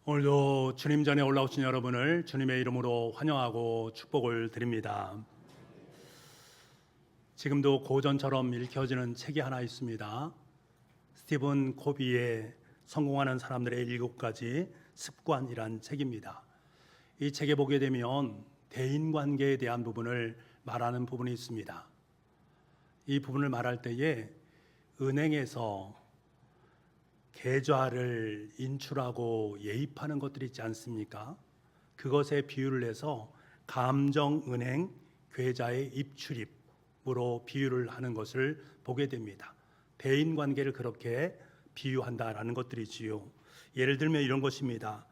오늘도 주님 전에 올라오신 여러분을 주님의 이름으로 환영하고 축복을 드립니다. 지금도 고전처럼 읽혀지는 책이 하나 있습니다. 스티븐 코비의 성공하는 사람들의 7가지 습관이란 책입니다. 이 책에 보게 되면 대인관계에 대한 부분을 말하는 부분이 있습니다. 이 부분을 말할 때에 은행에서 계좌를 인출하고 예입하는 것들이 있지 않습니까? 그것에 비유를 해서 감정은행 계좌의 입출입으로 비유를 하는 것을 보게 됩니다. 대인관계를 그렇게 비유한다라는 것들이지요. 예를 들면 이런 것입니다.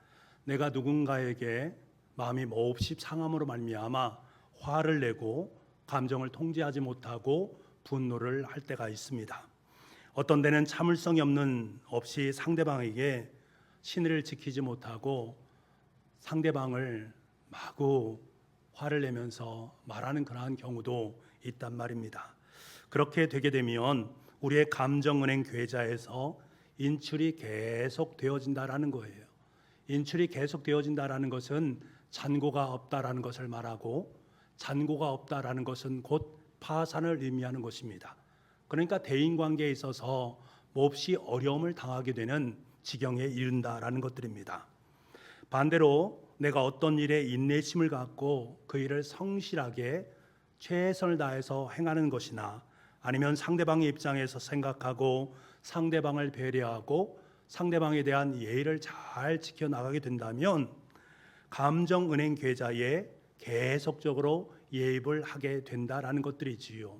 내가 누군가에게 마음이 몹시 상함으로 말미암아 화를 내고 감정을 통제하지 못하고 분노를 할 때가 있습니다. 어떤 때는 참을성이 없이 상대방에게 신의를 지키지 못하고 상대방을 마구 화를 내면서 말하는 그러한 경우도 있단 말입니다. 그렇게 되게 되면 우리의 감정은행 계좌에서 인출이 계속 되어진다라는 거예요. 인출이 계속 되어진다라는 것은 잔고가 없다라는 것을 말하고, 잔고가 없다라는 것은 곧 파산을 의미하는 것입니다. 그러니까 대인관계에 있어서 몹시 어려움을 당하게 되는 지경에 이른다라는 것들입니다. 반대로 내가 어떤 일에 인내심을 갖고 그 일을 성실하게 최선을 다해서 행하는 것이나, 아니면 상대방의 입장에서 생각하고 상대방을 배려하고 상대방에 대한 예의를 잘 지켜나가게 된다면 감정은행 계좌에 계속적으로 예입을 하게 된다라는 것들이지요.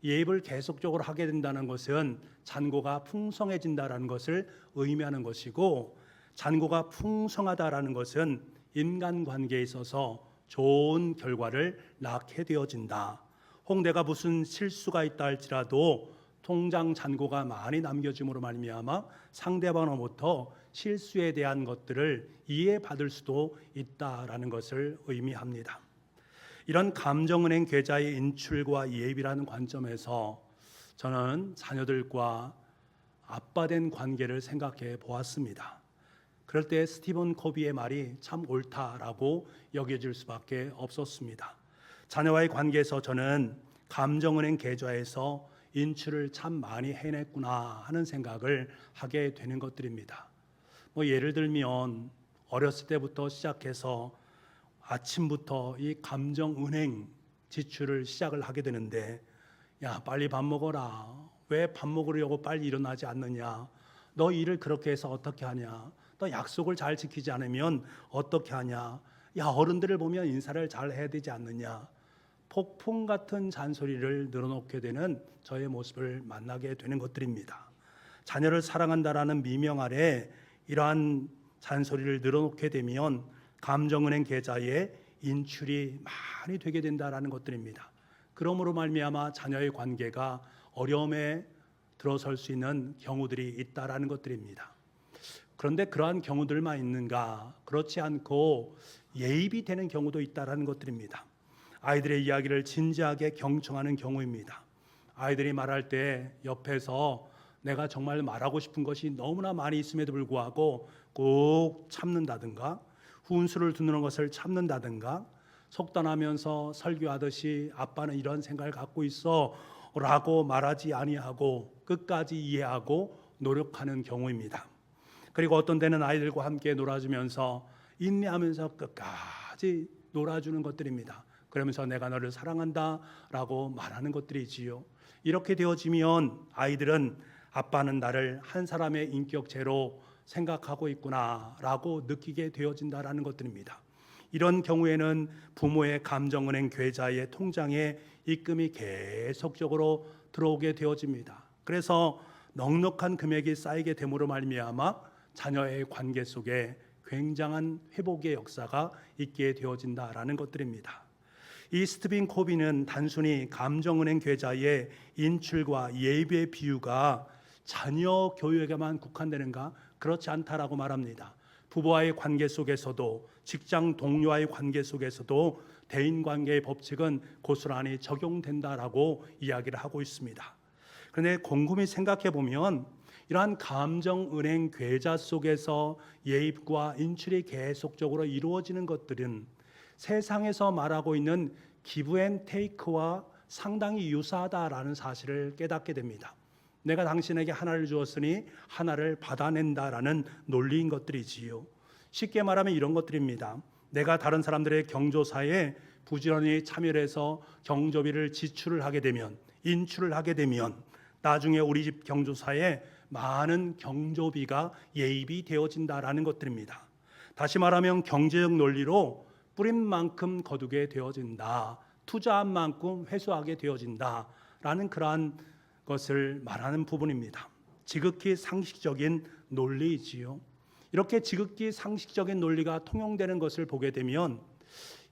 예입을 계속적으로 하게 된다는 것은 잔고가 풍성해진다라는 것을 의미하는 것이고, 잔고가 풍성하다라는 것은 인간관계에 있어서 좋은 결과를 낳게 되어진다. 혹 내가 무슨 실수가 있다 할지라도 통장 잔고가 많이 남겨짐으로 말미암아 상대방으로부터 실수에 대한 것들을 이해받을 수도 있다라는 것을 의미합니다. 이런 감정은행 계좌의 인출과 예입이라는 관점에서 저는 자녀들과 아빠된 관계를 생각해 보았습니다. 그럴 때 스티븐 코비의 말이 참 옳다라고 여겨질 수밖에 없었습니다. 자녀와의 관계에서 저는 감정은행 계좌에서 인출을 참 많이 해냈구나 하는 생각을 하게 되는 것들입니다. 예를 들면 어렸을 때부터 시작해서 아침부터 이 감정은행 지출을 시작을 하게 되는데, 야 빨리 밥 먹어라, 왜 밥 먹으려고 빨리 일어나지 않느냐, 너 일을 그렇게 해서 어떻게 하냐, 너 약속을 잘 지키지 않으면 어떻게 하냐, 야 어른들을 보면 인사를 잘 해야 되지 않느냐, 폭풍 같은 잔소리를 늘어놓게 되는 저의 모습을 만나게 되는 것들입니다. 자녀를 사랑한다라는 미명 아래 이러한 잔소리를 늘어놓게 되면 감정은행 계좌에 인출이 많이 되게 된다라는 것들입니다. 그러므로 말미암아 자녀의 관계가 어려움에 들어설 수 있는 경우들이 있다라는 것들입니다. 그런데 그러한 경우들만 있는가? 그렇지 않고 예입이 되는 경우도 있다라는 것들입니다. 아이들의 이야기를 진지하게 경청하는 경우입니다. 아이들이 말할 때 옆에서 내가 정말 말하고 싶은 것이 너무나 많이 있음에도 불구하고 꼭 참는다든가, 훈수를 두는 것을 참는다든가, 속단하면서 설교하듯이 아빠는 이런 생각을 갖고 있어 라고 말하지 아니하고 끝까지 이해하고 노력하는 경우입니다. 그리고 어떤 때는 아이들과 함께 놀아주면서 인내하면서 끝까지 놀아주는 것들입니다. 그러면서 내가 너를 사랑한다 라고 말하는 것들이지요. 이렇게 되어지면 아이들은 아빠는 나를 한 사람의 인격체로 생각하고 있구나 라고 느끼게 되어진다라는 것들입니다. 이런 경우에는 부모의 감정은행 계좌의 통장에 입금이 계속적으로 들어오게 되어집니다. 그래서 넉넉한 금액이 쌓이게 됨으로 말미암아 자녀의 관계 속에 굉장한 회복의 역사가 있게 되어진다라는 것들입니다. 이 스티븐 코비는 단순히 감정은행 계좌의 인출과 예입의 비유가 자녀 교육에만 국한되는가? 그렇지 않다라고 말합니다. 부부와의 관계 속에서도, 직장 동료와의 관계 속에서도 대인관계의 법칙은 고스란히 적용된다라고 이야기를 하고 있습니다. 그런데 곰곰이 생각해 보면 이러한 감정은행 괴자 속에서 예입과 인출이 계속적으로 이루어지는 것들은 세상에서 말하고 있는 기브 앤 테이크와 상당히 유사하다라는 사실을 깨닫게 됩니다. 내가 당신에게 하나를 주었으니 하나를 받아낸다라는 논리인 것들이지요. 쉽게 말하면 이런 것들입니다. 내가 다른 사람들의 경조사에 부지런히 참여해서 경조비를 지출을 하게 되면, 인출을 하게 되면 나중에 우리 집 경조사에 많은 경조비가 예입이 되어진다라는 것들입니다. 다시 말하면 경제적 논리로 뿌린 만큼 거두게 되어진다, 투자한 만큼 회수하게 되어진다라는 그러한 것을 말하는 부분입니다. 지극히 상식적인 논리이지요. 이렇게 지극히 상식적인 논리가 통용되는 것을 보게 되면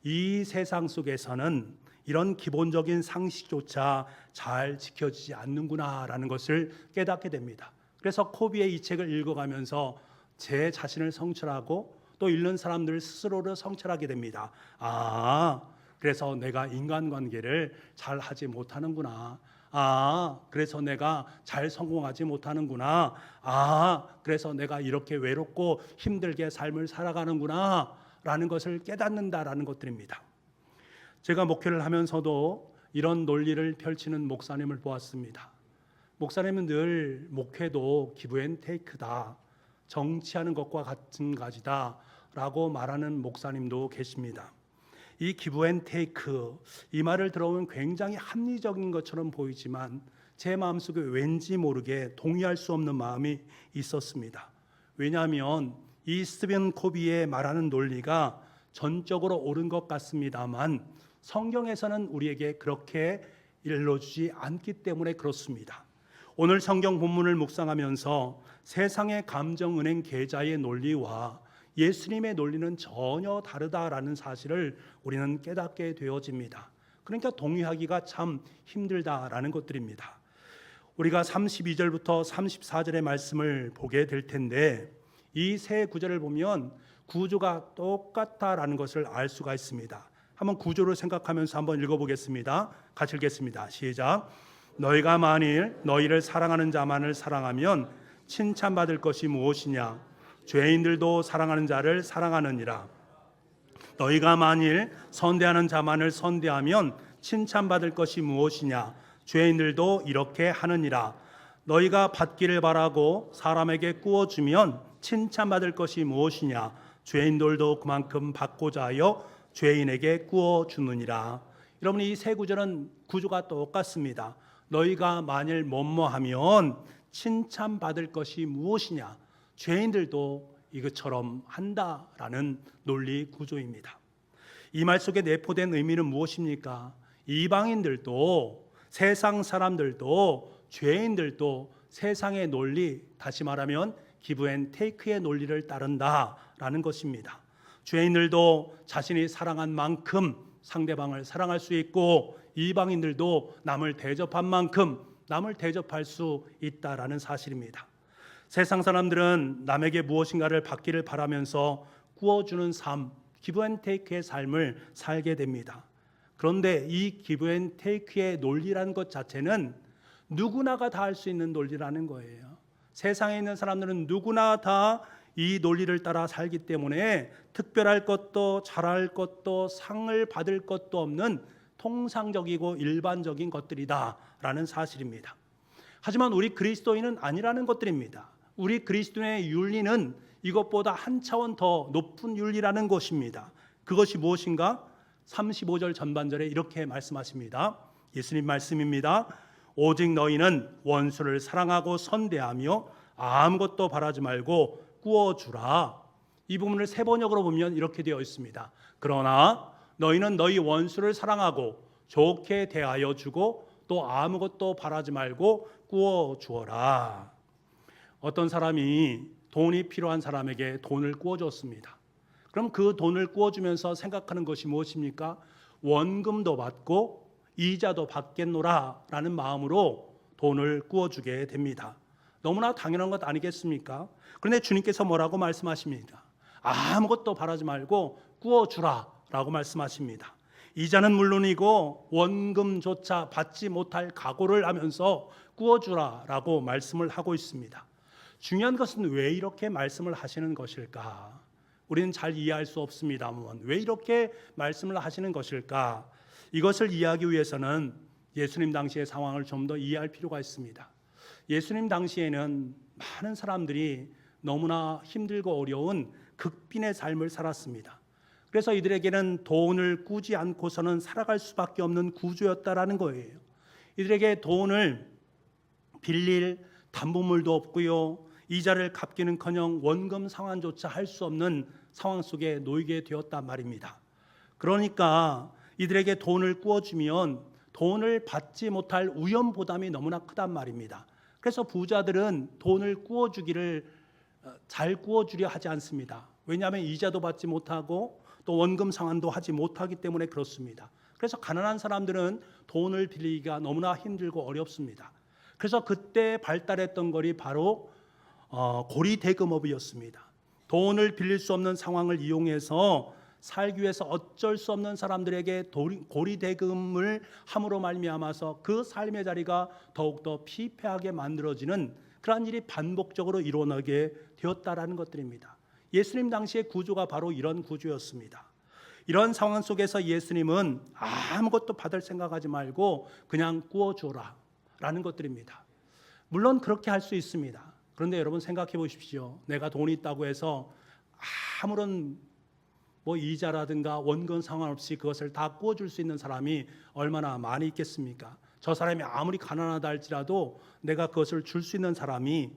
이 세상 속에서는 이런 기본적인 상식조차 잘 지켜지지 않는구나라는 것을 깨닫게 됩니다. 그래서 코비의 이 책을 읽어가면서 제 자신을 성찰하고 또 읽는 사람들 스스로를 성찰하게 됩니다. 그래서 내가 인간관계를 잘 하지 못하는구나. 그래서 내가 잘 성공하지 못하는구나. 그래서 내가 이렇게 외롭고 힘들게 삶을 살아가는구나 라는 것을 깨닫는다라는 것들입니다. 제가 목회를 하면서도 이런 논리를 펼치는 목사님을 보았습니다. 목사님은 늘 목회도 기브 앤 테이크다, 정치하는 것과 같은 가지다 라고 말하는 목사님도 계십니다. 이 기브 앤 테이크, 이 말을 들어보면 굉장히 합리적인 것처럼 보이지만 제 마음속에 왠지 모르게 동의할 수 없는 마음이 있었습니다. 왜냐하면 이 스티븐 코비의 말하는 논리가 전적으로 옳은 것 같습니다만 성경에서는 우리에게 그렇게 일러주지 않기 때문에 그렇습니다. 오늘 성경 본문을 묵상하면서 세상의 감정은행 계좌의 논리와 예수님의 논리는 전혀 다르다라는 사실을 우리는 깨닫게 되어집니다. 그러니까 동의하기가 참 힘들다라는 것들입니다. 우리가 32절부터 34절의 말씀을 보게 될 텐데 이 세 구절을 보면 구조가 똑같다라는 것을 알 수가 있습니다. 한번 구조를 생각하면서 한번 읽어보겠습니다. 같이 읽겠습니다. 시작. 너희가 만일 너희를 사랑하는 자만을 사랑하면 칭찬받을 것이 무엇이냐? 죄인들도 사랑하는 자를 사랑하느니라. 너희가 만일 선대하는 자만을 선대하면 칭찬받을 것이 무엇이냐? 죄인들도 이렇게 하느니라. 너희가 받기를 바라고 사람에게 구워주면 칭찬받을 것이 무엇이냐? 죄인들도 그만큼 받고자 하여 죄인에게 구워주느니라. 여러분, 이 세 구절은 구조가 똑같습니다. 너희가 만일 뭐뭐하면 칭찬받을 것이 무엇이냐? 죄인들도 이것처럼 한다라는 논리 구조입니다. 이 말 속에 내포된 의미는 무엇입니까? 이방인들도, 세상 사람들도, 죄인들도 세상의 논리, 다시 말하면 기브 앤 테이크의 논리를 따른다라는 것입니다. 죄인들도 자신이 사랑한 만큼 상대방을 사랑할 수 있고, 이방인들도 남을 대접한 만큼 남을 대접할 수 있다라는 사실입니다. 세상 사람들은 남에게 무엇인가를 받기를 바라면서 구워주는 삶, 기브 앤 테이크의 삶을 살게 됩니다. 그런데 이 기브 앤 테이크의 논리라는 것 자체는 누구나가 다 할 수 있는 논리라는 거예요. 세상에 있는 사람들은 누구나 다 이 논리를 따라 살기 때문에 특별할 것도 잘할 것도 상을 받을 것도 없는 통상적이고 일반적인 것들이다라는 사실입니다. 하지만 우리 그리스도인은 아니라는 것들입니다. 우리 그리스도인의 윤리는 이것보다 한 차원 더 높은 윤리라는 것입니다. 그것이 무엇인가? 35절 전반절에 이렇게 말씀하십니다. 예수님 말씀입니다. 오직 너희는 원수를 사랑하고 선대하며 아무것도 바라지 말고 구워주라. 이 부분을 세 번역으로 보면 이렇게 되어 있습니다. 그러나 너희는 너희 원수를 사랑하고 좋게 대하여 주고 또 아무것도 바라지 말고 구워주어라. 어떤 사람이 돈이 필요한 사람에게 돈을 구워줬습니다. 그럼 그 돈을 구워주면서 생각하는 것이 무엇입니까? 원금도 받고 이자도 받겠노라 라는 마음으로 돈을 구워주게 됩니다. 너무나 당연한 것 아니겠습니까? 그런데 주님께서 뭐라고 말씀하십니까? 아무것도 바라지 말고 구워주라 라고 말씀하십니다. 이자는 물론이고 원금조차 받지 못할 각오를 하면서 구워주라 라고 말씀을 하고 있습니다. 중요한 것은 왜 이렇게 말씀을 하시는 것일까? 우리는 잘 이해할 수 없습니다만 왜 이렇게 말씀을 하시는 것일까? 이것을 이해하기 위해서는 예수님 당시의 상황을 좀 더 이해할 필요가 있습니다. 예수님 당시에는 많은 사람들이 너무나 힘들고 어려운 극빈의 삶을 살았습니다. 그래서 이들에게는 돈을 꾸지 않고서는 살아갈 수밖에 없는 구조였다라는 거예요. 이들에게 돈을 빌릴 담보물도 없고요, 이자를 갚기는커녕 원금 상환조차 할 수 없는 상황 속에 놓이게 되었단 말입니다. 그러니까 이들에게 돈을 꾸어주면 돈을 받지 못할 위험 부담이 너무나 크단 말입니다. 그래서 부자들은 돈을 꾸어주기를 잘 꾸어주려 하지 않습니다. 왜냐하면 이자도 받지 못하고 또 원금 상환도 하지 못하기 때문에 그렇습니다. 그래서 가난한 사람들은 돈을 빌리기가 너무나 힘들고 어렵습니다. 그래서 그때 발달했던 것이 바로 고리대금업이었습니다. 돈을 빌릴 수 없는 상황을 이용해서 살기 위해서 어쩔 수 없는 사람들에게 고리대금을 함으로 말미암아서 그 삶의 자리가 더욱더 피폐하게 만들어지는 그러한 일이 반복적으로 일어나게 되었다라는 것들입니다. 예수님 당시의 구조가 바로 이런 구조였습니다. 이런 상황 속에서 예수님은 아무것도 받을 생각하지 말고 그냥 꾸어줘라 라는 것들입니다. 물론 그렇게 할 수 있습니다. 그런데 여러분 생각해 보십시오. 내가 돈이 있다고 해서 아무런 이자라든가 원금 상관없이 그것을 다 꾸어줄 수 있는 사람이 얼마나 많이 있겠습니까? 저 사람이 아무리 가난하다 할지라도 내가 그것을 줄 수 있는 사람이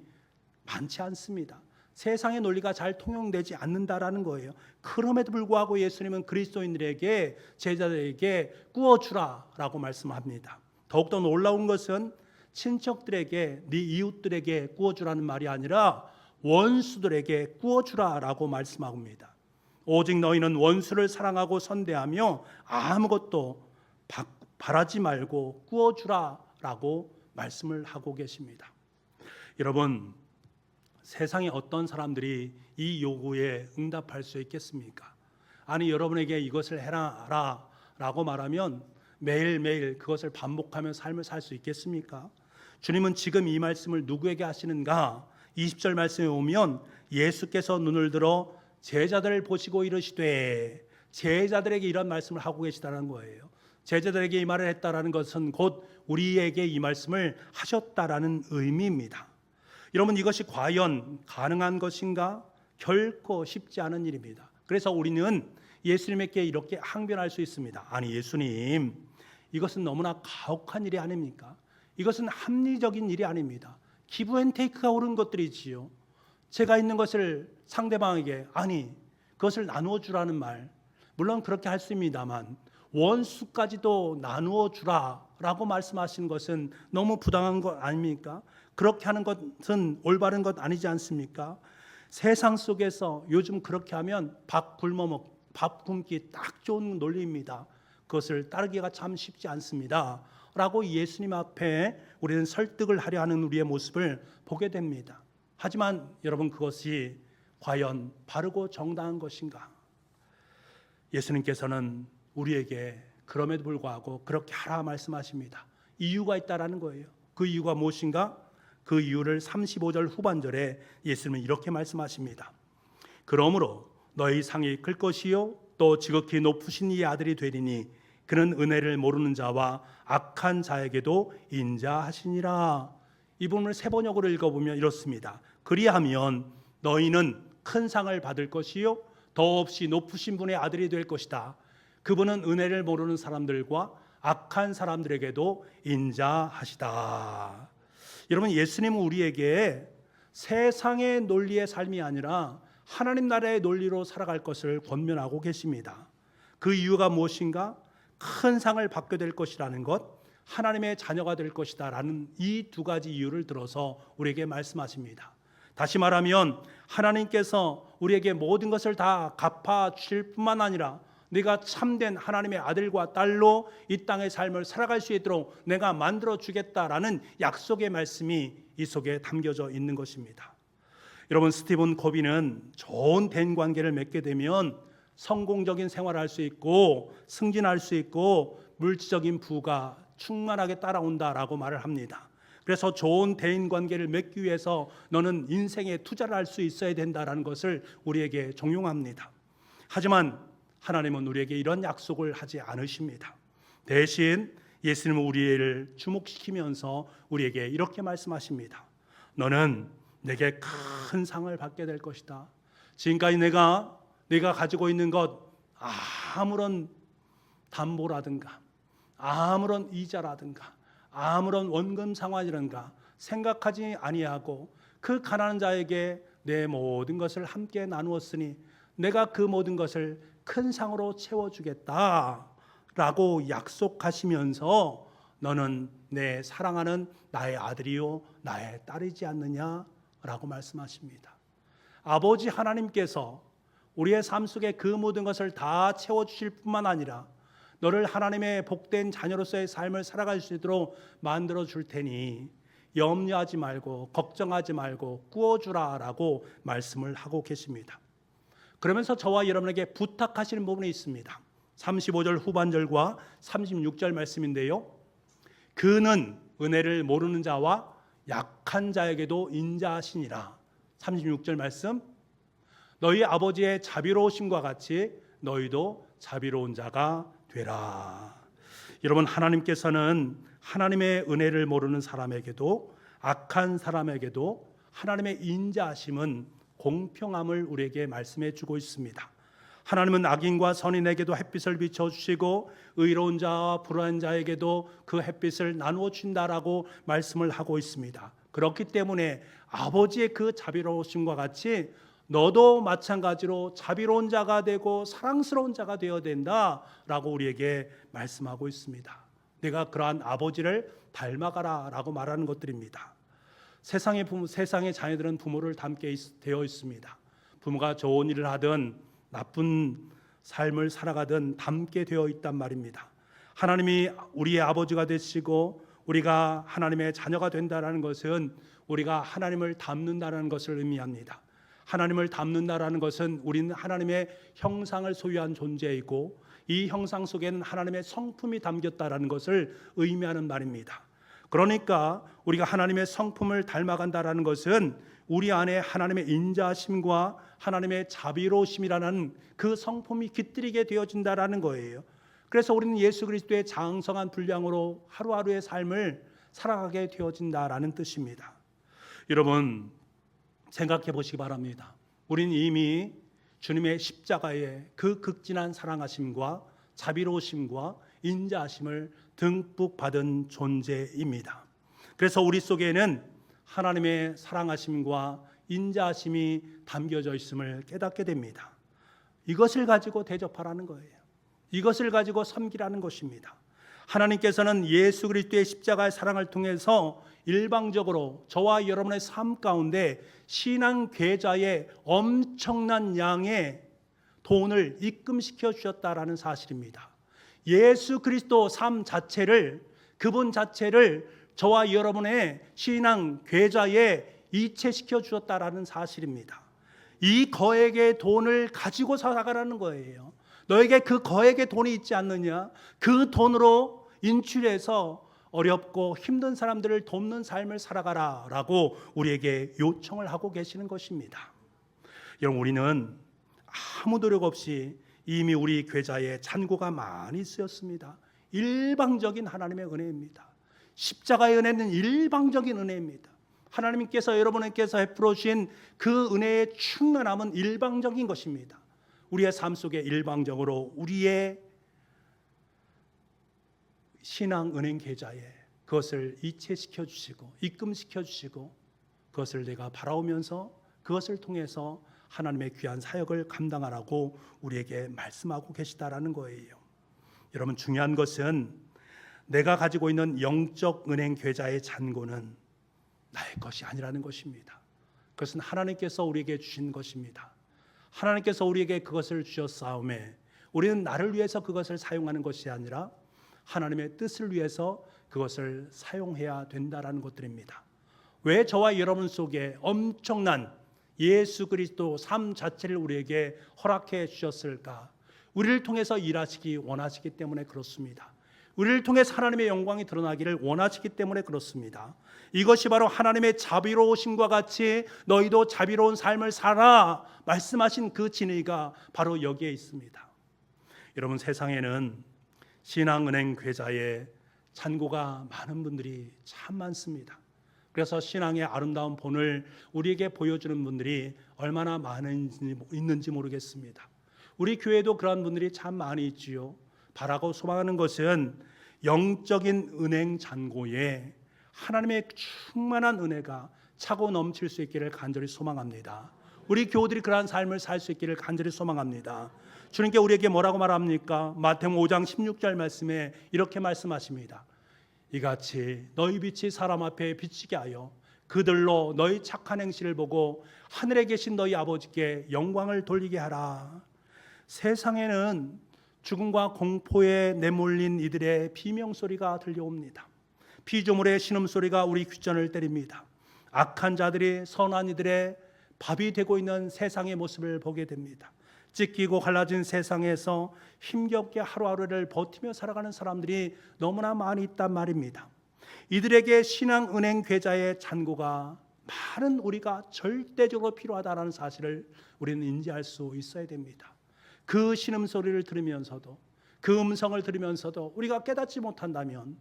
많지 않습니다. 세상의 논리가 잘 통용되지 않는다라는 거예요. 그럼에도 불구하고 예수님은 그리스도인들에게, 제자들에게 꾸어주라라고 말씀합니다. 더욱더 놀라운 것은 친척들에게, 네 이웃들에게 꾸어주라는 말이 아니라 원수들에게 꾸어주라라고 말씀합니다. 오직 너희는 원수를 사랑하고 선대하며 아무것도 바라지 말고 꾸어주라라고 말씀을 하고 계십니다. 여러분, 세상에 어떤 사람들이 이 요구에 응답할 수 있겠습니까? 아니, 여러분에게 이것을 해라 라고 말하면 매일매일 그것을 반복하며 삶을 살 수 있겠습니까? 주님은 지금 이 말씀을 누구에게 하시는가? 20절 말씀에 오면 예수께서 눈을 들어 제자들을 보시고 이르시되, 제자들에게 이런 말씀을 하고 계시다는 거예요. 제자들에게 이 말을 했다라는 것은 곧 우리에게 이 말씀을 하셨다라는 의미입니다. 여러분, 이것이 과연 가능한 것인가? 결코 쉽지 않은 일입니다. 그래서 우리는 예수님에게 이렇게 항변할 수 있습니다. 아니, 예수님, 이것은 너무나 가혹한 일이 아닙니까? 이것은 합리적인 일이 아닙니다. 기브 앤 테이크가 옳은 것들이지요. 제가 있는 것을 상대방에게, 아니, 그것을 나누어 주라는 말, 물론 그렇게 할 수 있습니다만 원수까지도 나누어 주라라고 말씀하시는 것은 너무 부당한 것 아닙니까? 그렇게 하는 것은 올바른 것 아니지 않습니까? 세상 속에서 요즘 그렇게 하면 밥 굶기 딱 좋은 논리입니다. 그것을 따르기가 참 쉽지 않습니다 라고 예수님 앞에 우리는 설득을 하려 하는 우리의 모습을 보게 됩니다. 하지만 여러분, 그것이 과연 바르고 정당한 것인가? 예수님께서는 우리에게 그럼에도 불구하고 그렇게 하라 말씀하십니다. 이유가 있다라는 거예요. 그 이유가 무엇인가? 그 이유를 35절 후반절에 예수님은 이렇게 말씀하십니다. 그러므로 너희 상이 클 것이요 또 지극히 높으신 이의 아들이 되리니 그는 은혜를 모르는 자와 악한 자에게도 인자하시니라. 이 부분을 세번역으로 읽어보면 이렇습니다. 그리하면 너희는 큰 상을 받을 것이요 더없이 높으신 분의 아들이 될 것이다. 그분은 은혜를 모르는 사람들과 악한 사람들에게도 인자하시다. 여러분, 예수님은 우리에게 세상의 논리의 삶이 아니라 하나님 나라의 논리로 살아갈 것을 권면하고 계십니다. 그 이유가 무엇인가? 큰 상을 받게 될 것이라는 것, 하나님의 자녀가 될 것이다 라는 이 두 가지 이유를 들어서 우리에게 말씀하십니다. 다시 말하면 하나님께서 우리에게 모든 것을 다 갚아주실 뿐만 아니라 네가 참된 하나님의 아들과 딸로 이 땅의 삶을 살아갈 수 있도록 내가 만들어주겠다라는 약속의 말씀이 이 속에 담겨져 있는 것입니다. 여러분, 스티븐 코비는 좋은 대인관계를 맺게 되면 성공적인 생활을 할 수 있고 승진할 수 있고 물질적인 부가 충만하게 따라온다라고 말을 합니다. 그래서 좋은 대인 관계를 맺기 위해서 너는 인생에 투자를 할 수 있어야 된다라는 것을 우리에게 종용합니다. 하지만 하나님은 우리에게 이런 약속을 하지 않으십니다. 대신 예수님은 우리를 주목시키면서 우리에게 이렇게 말씀하십니다. 너는 내게 큰 상을 받게 될 것이다. 지금까지 내가 가지고 있는 것, 아무런 담보라든가 아무런 이자라든가 아무런 원금 상환이라든가 생각하지 아니하고 그 가난한 자에게 내 모든 것을 함께 나누었으니 내가 그 모든 것을 큰 상으로 채워주겠다라고 약속하시면서 너는 내 사랑하는 나의 아들이요 나의 딸이지 않느냐라고 말씀하십니다. 아버지 하나님께서 우리의 삶 속에 그 모든 것을 다 채워주실 뿐만 아니라 너를 하나님의 복된 자녀로서의 삶을 살아갈 수 있도록 만들어 줄 테니 염려하지 말고 걱정하지 말고 꾸어주라라고 말씀을 하고 계십니다. 그러면서 저와 여러분에게 부탁하시는 부분이 있습니다. 35절 후반절과 36절 말씀인데요. 그는 은혜를 모르는 자와 약한 자에게도 인자하시니라. 36절 말씀, 너희 아버지의 자비로우심과 같이 너희도 자비로운 자가 되라. 여러분, 하나님께서는 하나님의 은혜를 모르는 사람에게도 악한 사람에게도 하나님의 인자하심은 공평함을 우리에게 말씀해 주고 있습니다. 하나님은 악인과 선인에게도 햇빛을 비춰주시고 의로운 자와 불의한 자에게도 그 햇빛을 나누어 준다라고 말씀을 하고 있습니다. 그렇기 때문에 아버지의 그 자비로우심과 같이 너도 마찬가지로 자비로운 자가 되고 사랑스러운 자가 되어야 된다라고 우리에게 말씀하고 있습니다. 내가 그러한 아버지를 닮아가라라고 말하는 것들입니다. 세상의 자녀들은 부모를 닮게 되어 있습니다. 부모가 좋은 일을 하든 나쁜 삶을 살아가든 닮게 되어 있단 말입니다. 하나님이 우리의 아버지가 되시고 우리가 하나님의 자녀가 된다는 것은 우리가 하나님을 닮는다는 것을 의미합니다. 하나님을 닮는다라는 것은 우리는 하나님의 형상을 소유한 존재이고 이 형상 속에는 하나님의 성품이 담겼다라는 것을 의미하는 말입니다. 그러니까 우리가 하나님의 성품을 닮아간다라는 것은 우리 안에 하나님의 인자심과 하나님의 자비로우심이라는 그 성품이 깃들이게 되어진다라는 거예요. 그래서 우리는 예수 그리스도의 장성한 분량으로 하루하루의 삶을 살아가게 되어진다라는 뜻입니다. 여러분, 생각해 보시기 바랍니다. 우리는 이미 주님의 십자가의 그 극진한 사랑하심과 자비로우심과 인자하심을 듬뿍 받은 존재입니다. 그래서 우리 속에는 하나님의 사랑하심과 인자하심이 담겨져 있음을 깨닫게 됩니다. 이것을 가지고 대접하라는 거예요. 이것을 가지고 섬기라는 것입니다. 하나님께서는 예수 그리스도의 십자가의 사랑을 통해서 일방적으로 저와 여러분의 삶 가운데 신앙 계좌에 엄청난 양의 돈을 입금시켜 주셨다라는 사실입니다. 예수 그리스도 삶 자체를, 그분 자체를 저와 여러분의 신앙 계좌에 이체시켜 주셨다라는 사실입니다. 이 거액의 돈을 가지고 살아가라는 거예요. 너에게 그 거액의 돈이 있지 않느냐? 그 돈으로 인출해서 어렵고 힘든 사람들을 돕는 삶을 살아가라라고 우리에게 요청을 하고 계시는 것입니다. 여러분, 우리는 아무 노력 없이 이미 우리 계좌에 잔고가 많이 쓰였습니다. 일방적인 하나님의 은혜입니다. 십자가의 은혜는 일방적인 은혜입니다. 하나님께서 여러분께서 베풀어 주신 그 은혜의 충만함은 일방적인 것입니다. 우리의 삶 속에 일방적으로 우리의 신앙 은행 계좌에 그것을 이체시켜 주시고 입금시켜 주시고 그것을 내가 바라오면서 그것을 통해서 하나님의 귀한 사역을 감당하라고 우리에게 말씀하고 계시다라는 거예요. 여러분, 중요한 것은 내가 가지고 있는 영적 은행 계좌의 잔고는 나의 것이 아니라는 것입니다. 그것은 하나님께서 우리에게 주신 것입니다. 하나님께서 우리에게 그것을 주셨사오매 우리는 나를 위해서 그것을 사용하는 것이 아니라 하나님의 뜻을 위해서 그것을 사용해야 된다라는 것들입니다. 왜 저와 여러분 속에 엄청난 예수 그리스도 삶 자체를 우리에게 허락해 주셨을까? 우리를 통해서 일하시기 원하시기 때문에 그렇습니다. 우리를 통해 하나님의 영광이 드러나기를 원하시기 때문에 그렇습니다. 이것이 바로 하나님의 자비로우심과 같이 너희도 자비로운 삶을 살아 말씀하신 그 진리가 바로 여기에 있습니다. 여러분, 세상에는 신앙은행 계좌에 잔고가 많은 분들이 참 많습니다. 그래서 신앙의 아름다운 본을 우리에게 보여주는 분들이 얼마나 있는지 모르겠습니다. 우리 교회도 그런 분들이 참 많이 있지요. 바라고 소망하는 것은 영적인 은행 잔고에 하나님의 충만한 은혜가 차고 넘칠 수 있기를 간절히 소망합니다. 우리 교우들이 그러한 삶을 살 수 있기를 간절히 소망합니다. 주님께 우리에게 뭐라고 말합니까? 마태복음 5장 16절 말씀에 이렇게 말씀하십니다. 이같이 너희 빛이 사람 앞에 비치게 하여 그들로 너희 착한 행실을 보고 하늘에 계신 너희 아버지께 영광을 돌리게 하라. 세상에는 죽음과 공포에 내몰린 이들의 비명소리가 들려옵니다. 피조물의 신음소리가 우리 귓전을 때립니다. 악한 자들이 선한 이들의 밥이 되고 있는 세상의 모습을 보게 됩니다. 찢기고 갈라진 세상에서 힘겹게 하루하루를 버티며 살아가는 사람들이 너무나 많이 있단 말입니다. 이들에게 신앙은행 계좌의 잔고가 많은 우리가 절대적으로 필요하다는 사실을 우리는 인지할 수 있어야 됩니다. 그 신음소리를 들으면서도, 그 음성을 들으면서도 우리가 깨닫지 못한다면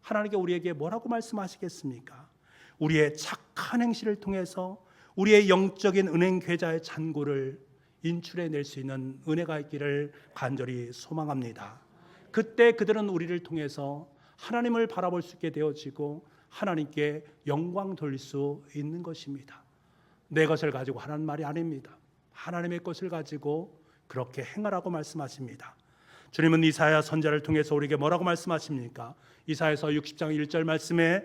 하나님께 우리에게 뭐라고 말씀하시겠습니까? 우리의 착한 행실을 통해서 우리의 영적인 은행 계좌의 잔고를 인출해낼 수 있는 은혜가 있기를 간절히 소망합니다. 그때 그들은 우리를 통해서 하나님을 바라볼 수 있게 되어지고 하나님께 영광 돌릴 수 있는 것입니다. 내 것을 가지고 하라는 말이 아닙니다. 하나님의 것을 가지고 그렇게 행하라고 말씀하십니다. 주님은 이사야 선지자를 통해서 우리에게 뭐라고 말씀하십니까? 이사야서 60장 1절 말씀에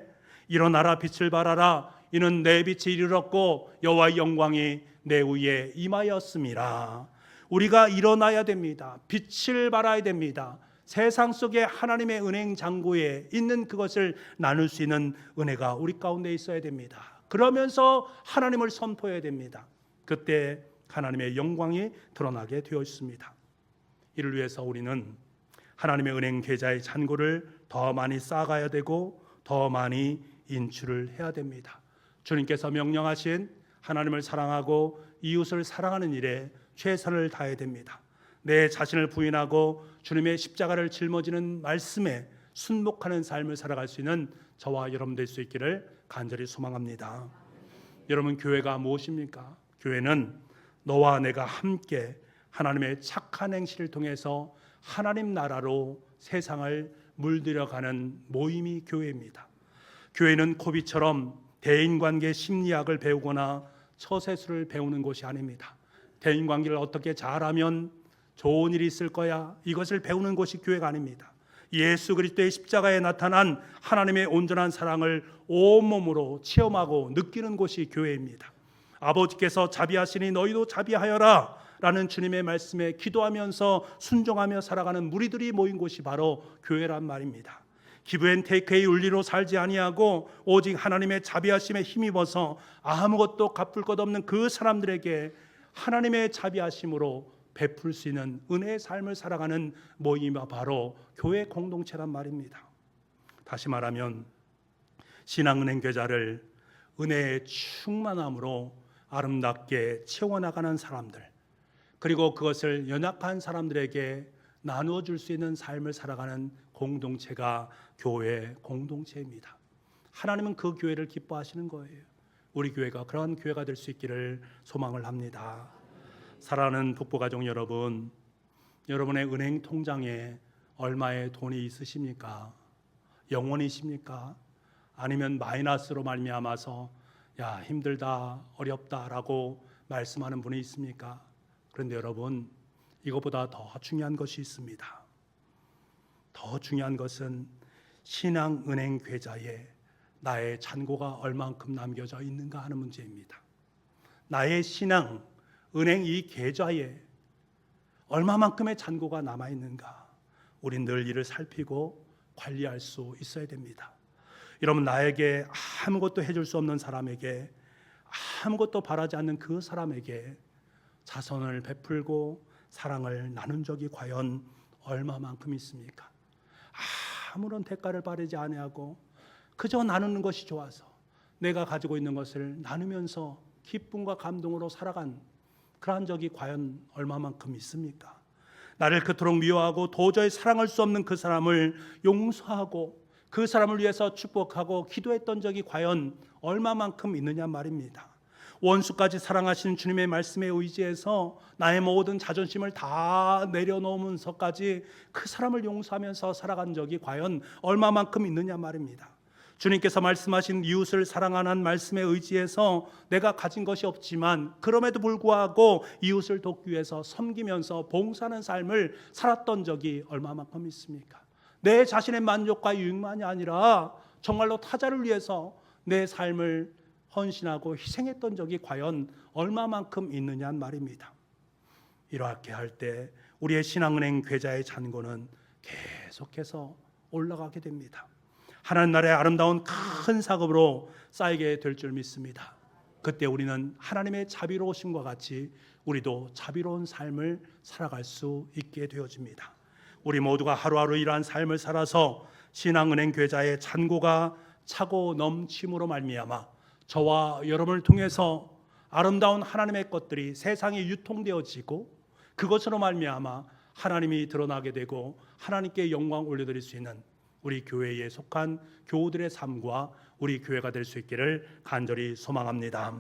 일어나라 빛을 발하라 이는 내 빛이 이르렀고 여호와의 영광이 내 위에 임하였음이라. 우리가 일어나야 됩니다. 빛을 발하야 됩니다. 세상 속에 하나님의 은행 잔고에 있는 그것을 나눌 수 있는 은혜가 우리 가운데 있어야 됩니다. 그러면서 하나님을 선포해야 됩니다. 그때 하나님의 영광이 드러나게 되어 있습니다. 이를 위해서 우리는 하나님의 은행 계좌의 잔고를 더 많이 쌓아가야 되고 더 많이 인출을 해야 됩니다. 주님께서 명령하신 하나님을 사랑하고 이웃을 사랑하는 일에 최선을 다해야 됩니다. 내 자신을 부인하고 주님의 십자가를 짊어지는 말씀에 순복하는 삶을 살아갈 수 있는 저와 여러분 될 수 있기를 간절히 소망합니다. 여러분, 교회가 무엇입니까? 교회는 너와 내가 함께 하나님의 착한 행실을 통해서 하나님 나라로 세상을 물들여가는 모임이 교회입니다. 교회는 코비처럼 대인관계 심리학을 배우거나 처세술을 배우는 곳이 아닙니다. 대인관계를 어떻게 잘하면 좋은 일이 있을 거야, 이것을 배우는 곳이 교회가 아닙니다. 예수 그리스도의 십자가에 나타난 하나님의 온전한 사랑을 온몸으로 체험하고 느끼는 곳이 교회입니다. 아버지께서 자비하시니 너희도 자비하여라 라는 주님의 말씀에 기도하면서 순종하며 살아가는 무리들이 모인 곳이 바로 교회란 말입니다. 기브앤테이크의 윤리로 살지 아니하고 오직 하나님의 자비하심에 힘입어서 아무것도 갚을 것 없는 그 사람들에게 하나님의 자비하심으로 베풀 수 있는 은혜의 삶을 살아가는 모임이 바로 교회 공동체란 말입니다. 다시 말하면 신앙은행 계좌를 은혜의 충만함으로 아름답게 채워나가는 사람들, 그리고 그것을 연약한 사람들에게 나누어 줄 수 있는 삶을 살아가는 공동체가 교회 공동체입니다. 하나님은 그 교회를 기뻐하시는 거예요. 우리 교회가 그런 교회가 될 수 있기를 소망을 합니다. 사랑하는 북부가족 여러분, 여러분의 은행 통장에 얼마의 돈이 있으십니까? 영원이십니까? 아니면 마이너스로 말미암아서 야, 힘들다, 어렵다라고 말씀하는 분이 있습니까? 그런데 여러분, 이것보다 더 중요한 것이 있습니다. 더 중요한 것은 신앙은행 계좌에 나의 잔고가 얼만큼 남겨져 있는가 하는 문제입니다. 나의 신앙은행 이 계좌에 얼마만큼의 잔고가 남아있는가, 우린 늘 이를 살피고 관리할 수 있어야 됩니다. 여러분, 나에게 아무것도 해줄 수 없는 사람에게, 아무것도 바라지 않는 그 사람에게 자선을 베풀고 사랑을 나눈 적이 과연 얼마만큼 있습니까? 아무런 대가를 바라지 아니하고 그저 나누는 것이 좋아서 내가 가지고 있는 것을 나누면서 기쁨과 감동으로 살아간 그러한 적이 과연 얼마만큼 있습니까? 나를 그토록 미워하고 도저히 사랑할 수 없는 그 사람을 용서하고 그 사람을 위해서 축복하고 기도했던 적이 과연 얼마만큼 있느냐 말입니다. 원수까지 사랑하시는 주님의 말씀에 의지해서 나의 모든 자존심을 다 내려놓으면서까지 그 사람을 용서하면서 살아간 적이 과연 얼마만큼 있느냐 말입니다. 주님께서 말씀하신 이웃을 사랑하는 말씀에 의지해서 내가 가진 것이 없지만 그럼에도 불구하고 이웃을 돕기 위해서 섬기면서 봉사하는 삶을 살았던 적이 얼마만큼 있습니까? 내 자신의 만족과 유익만이 아니라 정말로 타자를 위해서 내 삶을 헌신하고 희생했던 적이 과연 얼마만큼 있느냐 말입니다. 이렇게 할 때 우리의 신앙은행 계좌의 잔고는 계속해서 올라가게 됩니다. 하나님 나라의 아름다운 큰 사업으로 쌓이게 될 줄 믿습니다. 그때 우리는 하나님의 자비로우심과 같이 우리도 자비로운 삶을 살아갈 수 있게 되어집니다. 우리 모두가 하루하루 이러한 삶을 살아서 신앙은행 계좌의 잔고가 차고 넘침으로 말미암아 저와 여러분을 통해서 아름다운 하나님의 것들이 세상에 유통되어지고 그것으로 말미암아 하나님이 드러나게 되고 하나님께 영광 올려드릴 수 있는 우리 교회에 속한 교우들의 삶과 우리 교회가 될 수 있기를 간절히 소망합니다.